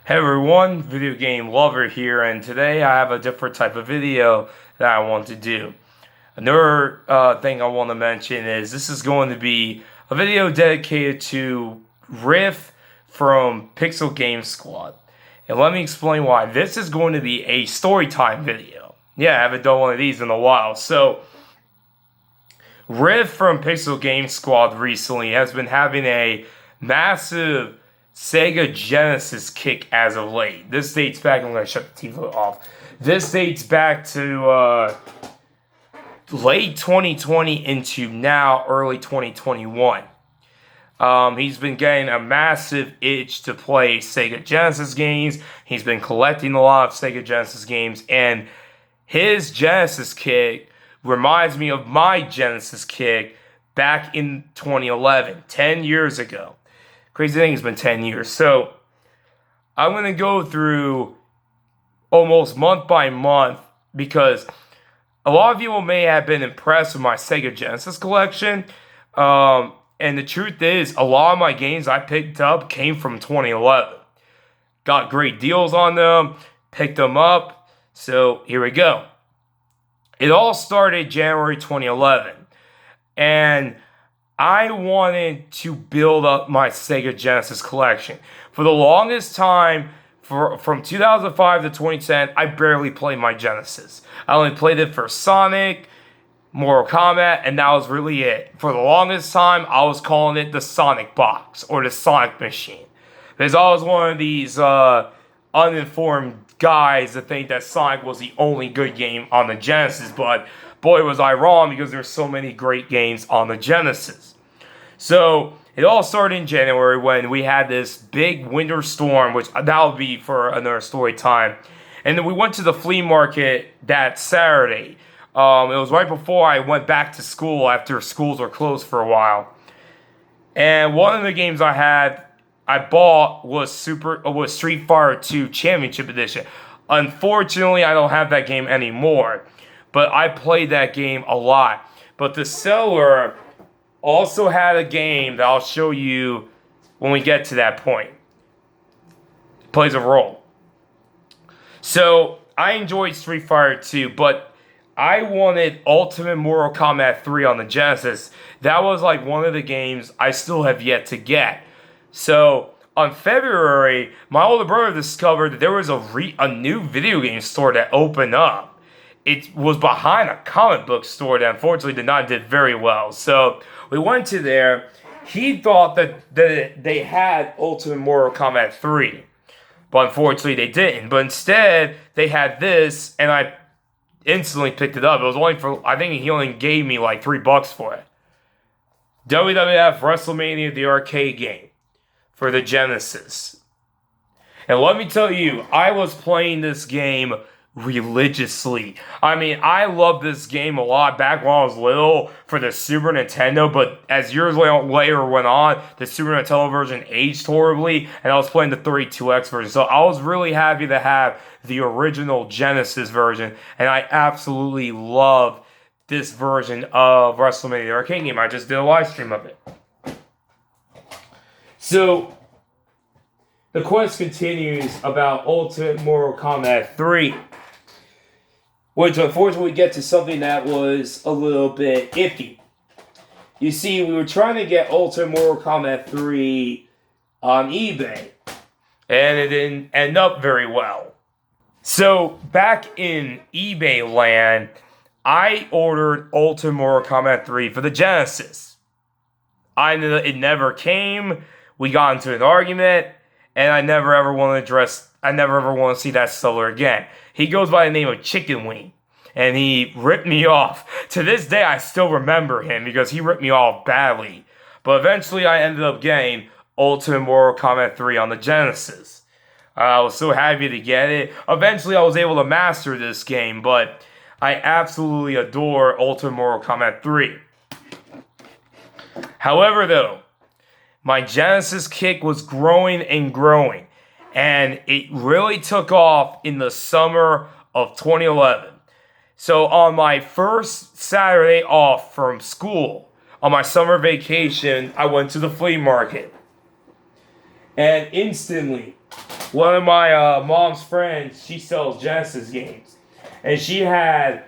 Hey everyone, video game lover here, and today I have a different type of video that I want to do. Another thing I want to mention is this is going to be a video dedicated to Riff from Pixel Game Squad. And let me explain why. This is going to be a story time video. Yeah, I haven't done one of these in a while. So, Riff from Pixel Game Squad recently has been having a massive Sega Genesis kick as of late. This dates back, I'm going to shut the TV off. This dates back to late 2020 into now early 2021. He's been getting a massive itch to play Sega Genesis games. He's been collecting a lot of Sega Genesis games, and his Genesis kick reminds me of my Genesis kick back in 2011, 10 years ago. Crazy thing, it's been 10 years. So, I'm going to go through almost month by month because a lot of you may have been impressed with my Sega Genesis collection. And the truth is, a lot of my games I picked up came from 2011. Got great deals on them, picked them up. So, here we go. It all started January 2011. And I wanted to build up my Sega Genesis collection. For the longest time, from 2005 to 2010, I barely played my Genesis. I only played it for Sonic, Mortal Kombat, and that was really it. For the longest time, I was calling it the Sonic Box, or the Sonic Machine. Because I was one of these uninformed guys that think that Sonic was the only good game on the Genesis, but boy was I wrong because there's so many great games on the Genesis. So, it all started in January when we had this big winter storm, which that'll be for another story time. And then we went to the flea market that Saturday. It was right before I went back to school after schools were closed for a while. And one of the games I bought was Street Fighter 2 Championship Edition. Unfortunately, I don't have that game anymore. But I played that game a lot. But the seller also had a game that I'll show you when we get to that point. It plays a role. So, I enjoyed Street Fighter 2, but I wanted Ultimate Mortal Kombat 3 on the Genesis. That was like one of the games I still have yet to get. So, on February, my older brother discovered that there was a new video game store that opened up. It was behind a comic book store that unfortunately did very well. So, we went to there. He thought that they had Ultimate Mortal Kombat 3. But unfortunately, they didn't. But instead, they had this, and I instantly picked it up. It was only for, I think he only gave me like $3 for it. WWF WrestleMania, the arcade game for the Genesis. And let me tell you, I was playing this game religiously. I mean, I loved this game a lot back when I was little for the Super Nintendo, but as years later went on, the Super Nintendo version aged horribly, and I was playing the 32X version. So I was really happy to have the original Genesis version, and I absolutely love this version of WrestleMania the arcade game. I just did a live stream of it. So, the quest continues about Ultimate Mortal Kombat 3. Which unfortunately we get to something that was a little bit iffy. You see, we were trying to get Ultimate Mortal Kombat 3 on eBay. And it didn't end up very well. So, back in eBay land, I ordered Ultimate Mortal Kombat 3 for the Genesis. It never came. We got into an argument. And I never ever want to see that seller again. He goes by the name of Chicken Wing. And he ripped me off. To this day, I still remember him because he ripped me off badly. But eventually, I ended up getting Ultimate Mortal Kombat 3 on the Genesis. I was so happy to get it. Eventually, I was able to master this game. But I absolutely adore Ultimate Mortal Kombat 3. However, though, my Genesis kick was growing and growing. And it really took off in the summer of 2011. So on my first Saturday off from school, on my summer vacation, I went to the flea market. And instantly, one of my mom's friends, she sells Genesis games. And she had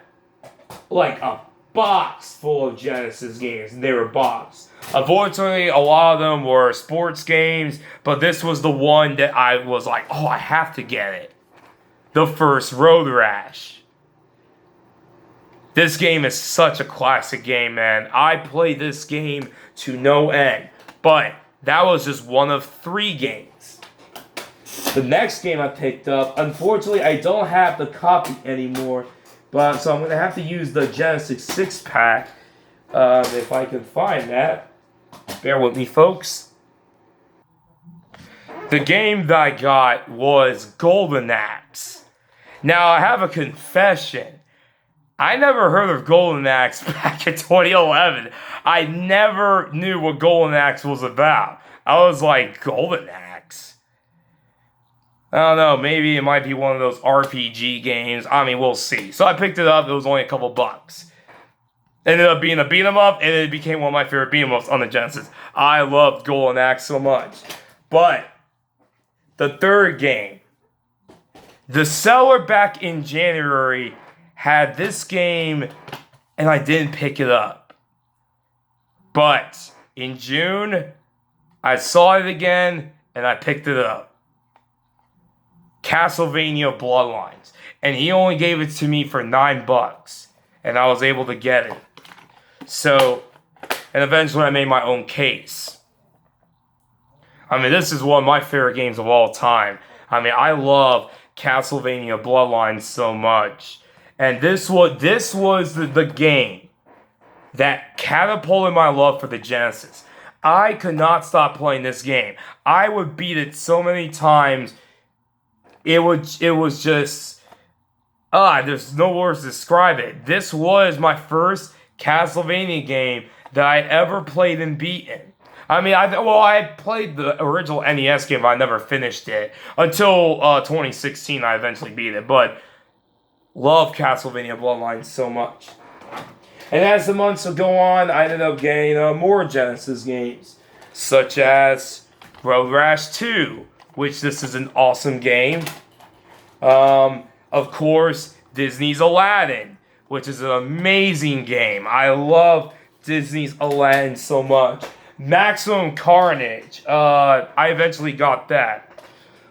like a box full of Genesis games. And they were boxed. Unfortunately, a lot of them were sports games. But this was the one that I was like, oh, I have to get it. The first Road Rash. This game is such a classic game, man. I played this game to no end. But that was just one of 3 games. The next game I picked up, unfortunately, I don't have the copy anymore. But so I'm going to have to use the Genesis 6-pack if I can find that. Bear with me, folks. The game that I got was Golden Axe. Now, I have a confession. I never heard of Golden Axe back in 2011. I never knew what Golden Axe was about. I was like, Golden Axe? I don't know, maybe it might be one of those RPG games. I mean, we'll see. So I picked it up, it was only a couple bucks. Ended up being a beat 'em up, and it became one of my favorite beat 'em ups on the Genesis. I loved Golden Axe so much. But, the third game. The seller back in January had this game, and I didn't pick it up. But, in June, I saw it again, and I picked it up. Castlevania Bloodlines. And he only gave it to me for $9. And I was able to get it. So, and eventually I made my own case. I mean, this is one of my favorite games of all time. I mean, I love Castlevania Bloodlines so much. And this was the game that catapulted my love for the Genesis. I could not stop playing this game. I would beat it so many times. It was just, there's no words to describe it. This was my first Castlevania game that I ever played and beaten. I mean, I played the original NES game, but I never finished it. Until 2016, I eventually beat it. But, love Castlevania Bloodlines so much. And as the months would go on, I ended up getting more Genesis games. Such as Road Rash 2. Which this is an awesome game. Of course, Disney's Aladdin, which is an amazing game. I love Disney's Aladdin so much. Maximum Carnage. I eventually got that.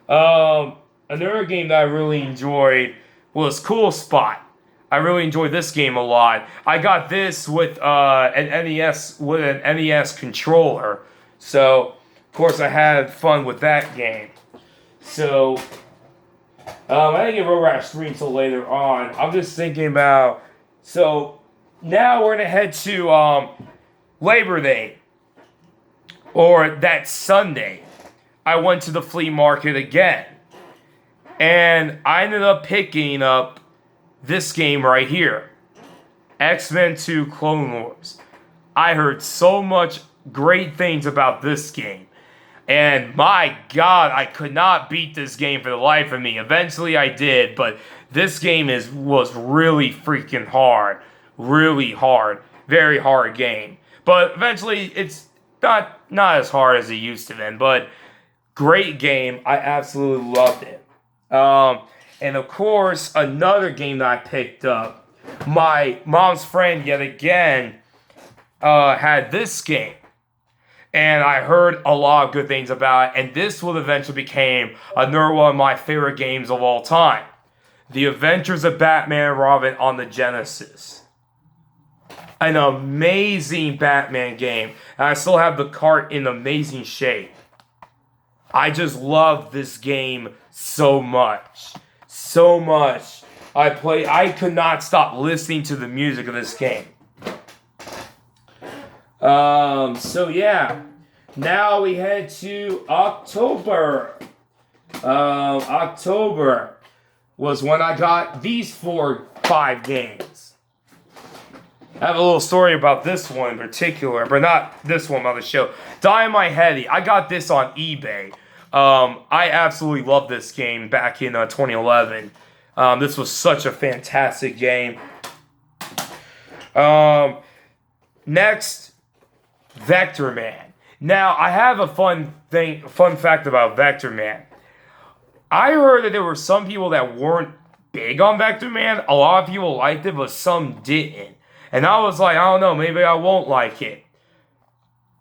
Another game that I really enjoyed was Cool Spot. I really enjoyed this game a lot. I got this with an NES controller. So, of course, I had fun with that game. So, I didn't get Road Rash 3 until later on. I'm just thinking about... So, now we're going to head to Labor Day. Or that Sunday. I went to the flea market again. And I ended up picking up this game right here. X-Men 2 Clone Wars. I heard so much great things about this game. And my God, I could not beat this game for the life of me. Eventually I did, but this game was really freaking hard. Really hard. Very hard game. But eventually it's not as hard as it used to be. But great game. I absolutely loved it. And of course, another game that I picked up. My mom's friend, yet again, had this game. And I heard a lot of good things about it. And this will eventually become another one of my favorite games of all time. The Adventures of Batman and Robin on the Genesis. An amazing Batman game. And I still have the cart in amazing shape. I just love this game so much. So much. I could not stop listening to the music of this game. So yeah, now we head to October. October was when I got these 5 games. I have a little story about this one in particular, but not this one on the show. Dynamite Heady. I got this on eBay. I absolutely loved this game back in 2011. This was such a fantastic game. Next, Vector Man. Now, I have a fun fact about Vector Man. I heard that there were some people that weren't big on Vector Man. A lot of people liked it, but some didn't. And I was like, I don't know, maybe I won't like it.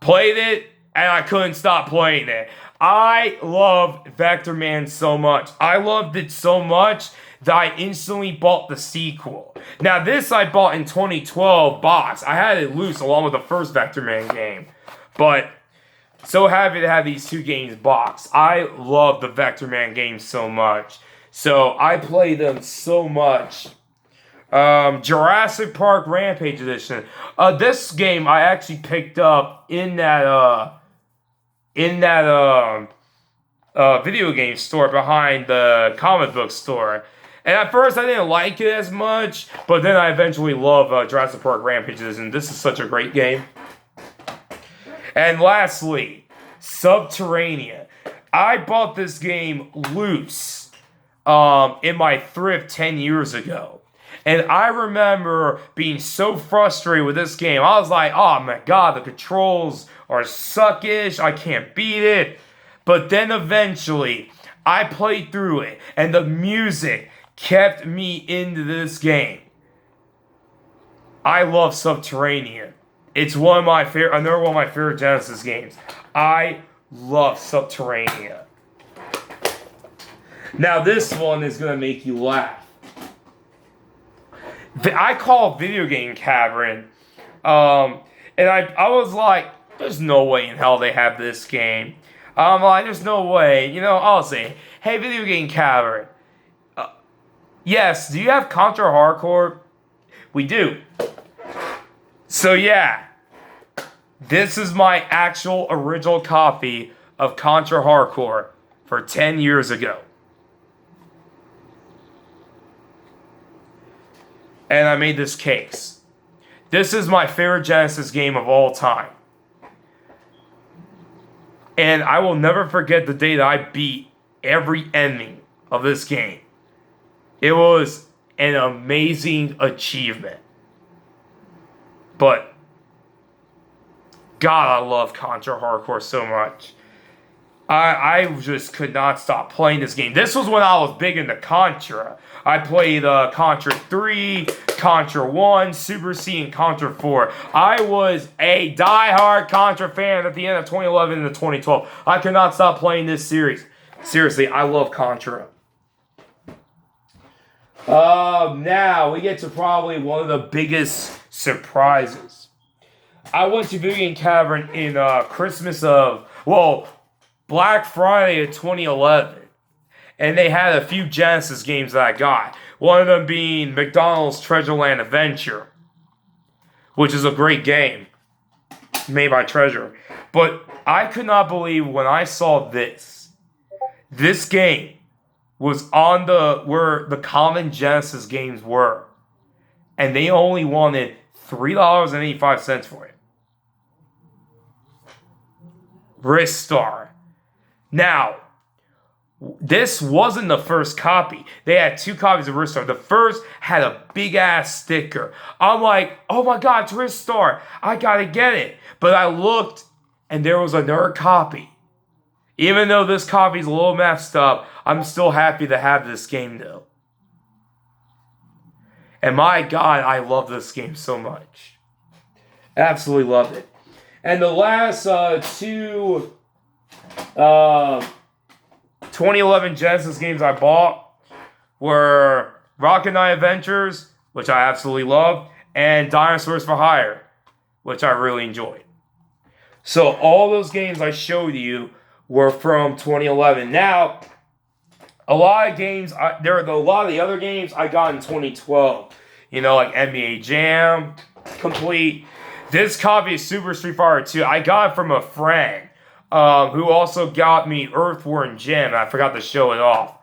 Played it, and I couldn't stop playing it. I love Vector Man so much. I loved it so much that I instantly bought the sequel. Now, this I bought in 2012 box. I had it loose along with the first Vector Man game. But so happy to have these two games boxed. I love the Vector Man games so much. So I play them so much. Jurassic Park Rampage Edition. This game I actually picked up in that video game store behind the comic book store. And at first I didn't like it as much, but then I eventually loved Jurassic Park Rampage Edition. This is such a great game. And lastly, Subterranea. I bought this game loose in my thrift 10 years ago. And I remember being so frustrated with this game. I was like, oh my god, the controls are suckish. I can't beat it. But then eventually, I played through it. And the music kept me into this game. I love Subterranea. It's another one of my favorite Genesis games. I love Subterranea. Now this one is going to make you laugh. I call Video Game Cavern, and I was like, there's no way in hell they have this game. I'm like, there's no way. You know, I'll say, hey, Video Game Cavern. Yes, do you have Contra Hardcore? We do. So yeah, this is my actual original copy of Contra Hardcore for 10 years ago. And I made this case. This is my favorite Genesis game of all time. And I will never forget the day that I beat every ending of this game. It was an amazing achievement. But God, I love Contra Hardcore so much. I just could not stop playing this game. This was when I was big into Contra. I played Contra 3, Contra 1, Super C, and Contra 4. I was a die-hard Contra fan at the end of 2011 and 2012. I could not stop playing this series. Seriously, I love Contra. Now, we get to probably one of the biggest surprises. I went to Video Game Cavern in Black Friday of 2011. And they had a few Genesis games that I got. One of them being McDonald's Treasureland Adventure, which is a great game made by Treasure. But I could not believe when I saw this. This game was on where the common Genesis games were. And they only wanted $3.85 for it. Ristar. Now, this wasn't the first copy. They had two copies of Ristar. The first had a big-ass sticker. I'm like, oh my god, it's Ristar. I gotta get it. But I looked, and there was another copy. Even though this copy's a little messed up, I'm still happy to have this game, though. And my god, I love this game so much. Absolutely loved it. And the last two 2011 Genesis games I bought were Rocket Knight Adventures, which I absolutely loved, and Dinosaurs for Hire, which I really enjoyed. So all those games I showed you were from 2011. Now, a lot of games, there are a lot of the other games I got in 2012. You know, like NBA Jam, Complete. This copy of Super Street Fighter 2, I got it from a friend who also got me Earthworm Jim, and I forgot to show it off.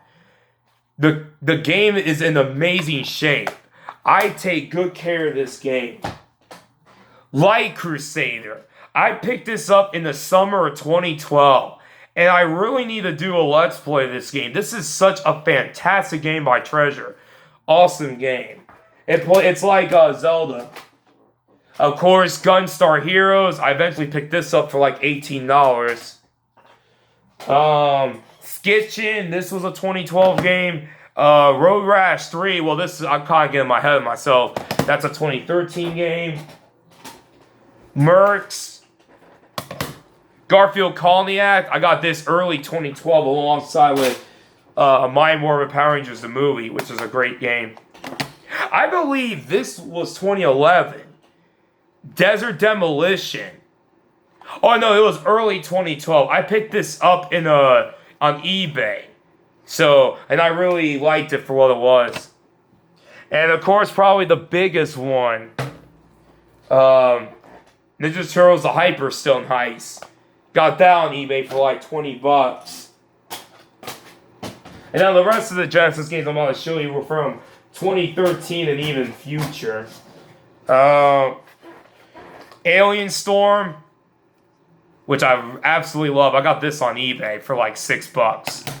The game is in amazing shape. I take good care of this game. Light Crusader. I picked this up in the summer of 2012. And I really need to do a Let's Play of this game. This is such a fantastic game by Treasure. Awesome game. It's like Zelda. Of course, Gunstar Heroes. I eventually picked this up for like $18. Skitchin, this was a 2012 game. Road Rash 3, well, I'm kind of getting my head of myself. That's a 2013 game. Mercs. Garfield Colony Act, I got this early 2012 alongside with Mighty Morphin Power Rangers the movie, which is a great game. I believe this was 2011. Desert Demolition. Oh no, it was early 2012. I picked this up on eBay. So, and I really liked it for what it was. And of course, probably the biggest one. Ninja Turtles: The Hyperstone Heist. Got that on eBay for like $20. And now the rest of the Genesis games I'm going to show you were from 2013 and even future. Alien Storm, which I absolutely love. I got this on eBay for like $6.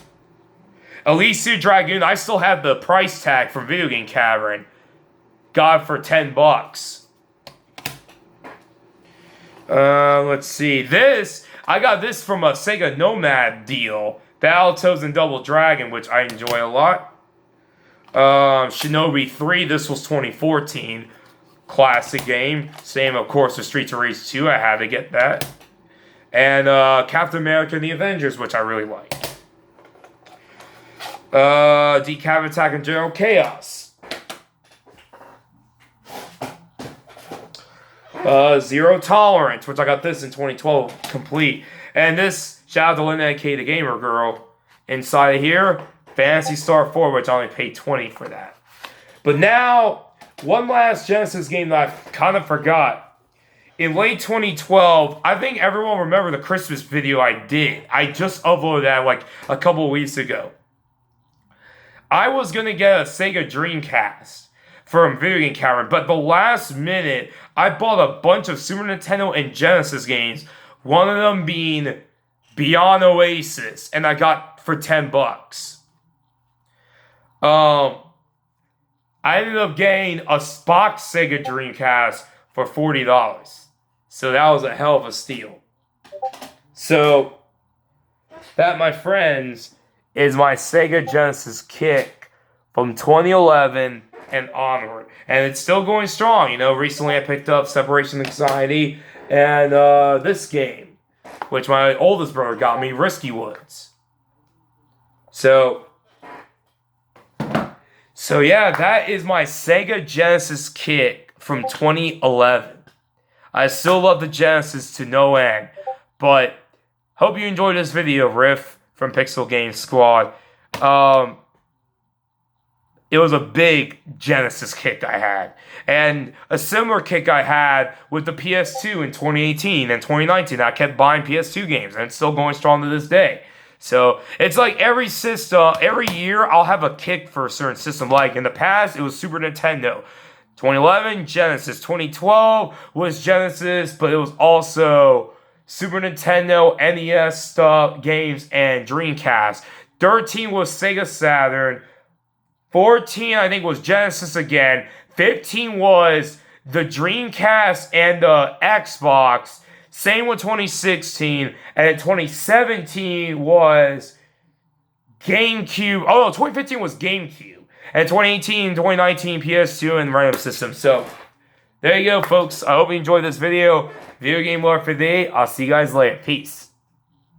Elysia Dragoon, I still have the price tag from Video Game Cavern. Got it for $10. Let's see. I got this from a Sega Nomad deal. Battletoads and Double Dragon, which I enjoy a lot. Shinobi 3, this was 2014. Classic game. Same, of course, with Streets of Rage 2. I had to get that. And Captain America and the Avengers, which I really like. Decap Attack and General Chaos. Zero Tolerance, which I got this in 2012 complete. And this, shout out to Linda K, the Gamer Girl. Inside of here, Phantasy Star 4, which I only paid $20 for that. But now, one last Genesis game that I kind of forgot. In late 2012, I think everyone remember the Christmas video I did. I just uploaded that like a couple weeks ago. I was going to get a Sega Dreamcast from Video Game Cavern, but the last minute, I bought a bunch of Super Nintendo and Genesis games, one of them being Beyond Oasis, and I got for $10. I ended up getting a Spock Sega Dreamcast for $40. So that was a hell of a steal. So, that, my friends, is my Sega Genesis kick from 2011 and onward. And it's still going strong. You know, recently I picked up Separation Anxiety and this game, which my oldest brother got me, Risky Woods. So yeah, that is my Sega Genesis kick from 2011. I still love the Genesis to no end, but hope you enjoyed this video, Riff from Pixel Game Squad. It was a big Genesis kick I had. And a similar kick I had with the PS2 in 2018 and 2019. I kept buying PS2 games, and it's still going strong to this day. So, it's like every system, every year, I'll have a kick for a certain system. Like, in the past, it was Super Nintendo. 2011, Genesis. 2012 was Genesis, but it was also Super Nintendo, NES stuff, games, and Dreamcast. 13 was Sega Saturn. 14, I think, was Genesis again. 15 was the Dreamcast and the Xbox. Same with 2016. And then 2017 was GameCube. Oh, no, 2015 was GameCube. And 2018, 2019, PS2 and random systems. So, there you go, folks. I hope you enjoyed this video. Video Game Lore for the day. I'll see you guys later. Peace.